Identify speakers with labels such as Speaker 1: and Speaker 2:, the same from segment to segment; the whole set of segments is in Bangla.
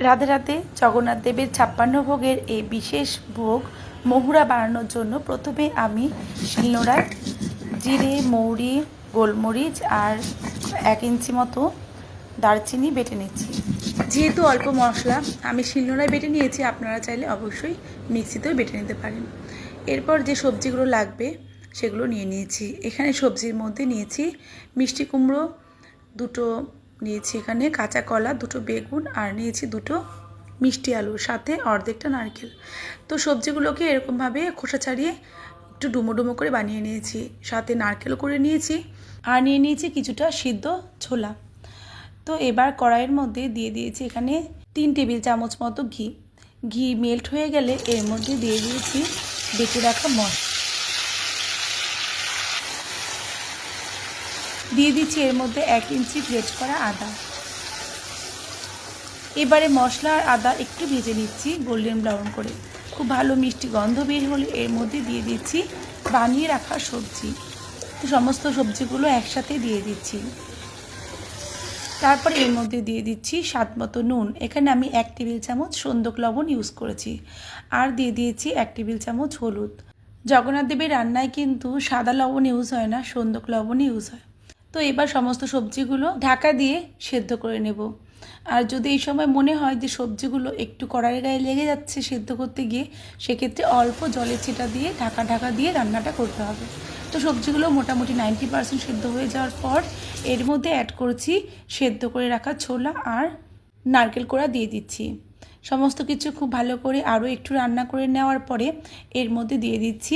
Speaker 1: রাধে রাধে। জগন্নাথ দেবের 56 ভোগের এই বিশেষ ভোগ মহুরা বানানোর জন্য প্রথমে আমি শিলনোড়ায় জিরে, মৌরি, গোলমরিচ আর 1 ইঞ্চি মতো দারচিনি বেটে নিচ্ছি। যেহেতু অল্প মশলা আমি শিলনোড়ায় বেটে নিয়েছি, আপনারা চাইলে অবশ্যই মিক্সিতেও বেটে নিতে পারেন। এরপর যে সবজিগুলো লাগবে সেগুলো নিয়ে নিয়েছি। এখানে সবজির মধ্যে নিয়েছি মিষ্টি কুমড়ো দুটো, নিয়েছি এখানে কাঁচা কলা দুটো, বেগুন আর নিয়েছি দুটো মিষ্টি আলু, সাথে অর্ধেকটা নারকেল। তো সবজিগুলোকে এরকমভাবে খোসা ছাড়িয়ে একটু ডুমো ডুমো করে বানিয়ে নিয়েছি, সাথে নারকেল করে নিয়েছি আর নিয়ে নিয়েছি কিছুটা সিদ্ধ ছোলা। তো এবার কড়াইয়ের মধ্যে দিয়ে দিয়েছি এখানে 3 টেবিল চামচ মতো ঘি। ঘি মেল্ট হয়ে গেলে এর মধ্যে দিয়ে দিয়েছি বেটে রাখা মশলা, দিয়ে দিচ্ছি এর মধ্যে 1 ইঞ্চি গ্রেট করা আদা। এবারে মশলা আর আদা একটু ভেজে নিচ্ছি গোল্ডেন ব্রাউন করে। খুব ভালো মিষ্টি গন্ধ বের হলে এর মধ্যে দিয়ে দিচ্ছি বানিয়ে রাখা সবজি। তো সমস্ত সবজিগুলো একসাথে দিয়ে দিচ্ছি। তারপরে এর মধ্যে দিয়ে দিচ্ছি স্বাদ মতো নুন। এখানে আমি 1 টেবিল চামচ সন্দক লবণ ইউজ করেছি। আর দিয়ে দিয়েছি 1 টেবিল চামচ হলুদ। জগন্নাথ দেবের রান্নায় কিন্তু সাদা লবণ ইউজ হয় না, সন্দক লবণ ইউজ হয়। তো এবার সমস্ত সবজিগুলো ঢাকা দিয়ে সেদ্ধ করে নেব। আর যদি এই সময় মনে হয় যে সবজিগুলো একটু কড়াইয়ের গায়ে লেগে যাচ্ছে সেদ্ধ করতে গিয়ে, সেক্ষেত্রে অল্প জলের ছিটা দিয়ে ঢাকা দিয়ে রান্নাটা করতে হবে। তো সবজিগুলো মোটামুটি 90% সেদ্ধ হয়ে যাওয়ার পর এর মধ্যে অ্যাড করছি সেদ্ধ করে রাখা ছোলা আর নারকেল কোড়া দিয়ে দিচ্ছি। সমস্ত কিছু খুব ভালো করে আরও একটু রান্না করে নেওয়ার পরে এর মধ্যে দিয়ে দিচ্ছি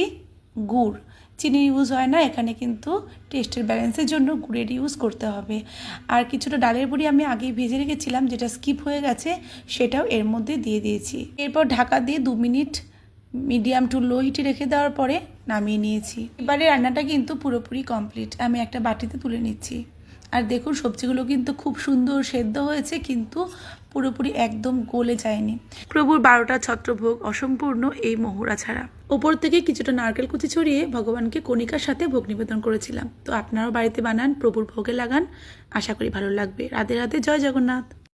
Speaker 1: গুড়। চিনি ইউজ হয় না এখানে, কিন্তু টেস্টের ব্যালেন্সের জন্য গুড়ের ইউজ করতে হবে। আর কিছুটা ডালের বড়ি আমি আগেই ভেজে রেখেছিলাম, যেটা স্কিপ হয়ে গেছে, সেটাও এর মধ্যে দিয়ে দিয়েছি। এরপর ঢাকা দিয়ে 2 মিনিট মিডিয়াম টু লো হিটে রেখে দেওয়ার পরে নামিয়ে নিয়েছি। এবারে রান্নাটা কিন্তু পুরোপুরি কমপ্লিট। আমি একটা বাটিতে তুলে নিচ্ছি। আর দেখুন সবজিগুলো কিন্তু খুব সুন্দর সেদ্ধ হয়েছে, কিন্তু পুরোপুরি একদম গলে যায়নি। প্রভুর 12টা ছত্রভোগ অসম্পূর্ণ এই মহুরা ছাড়া। ওপর থেকে কিছুটা নারকেল কুচি ছড়িয়ে ভগবানকে কণিকার সাথে ভোগ নিবেদন করেছিলাম। তো আপনারাও বাড়িতে বানান, প্রভুর ভোগে লাগান, আশা করি ভালো লাগবে। রাধে রাধে, জয় জগন্নাথ।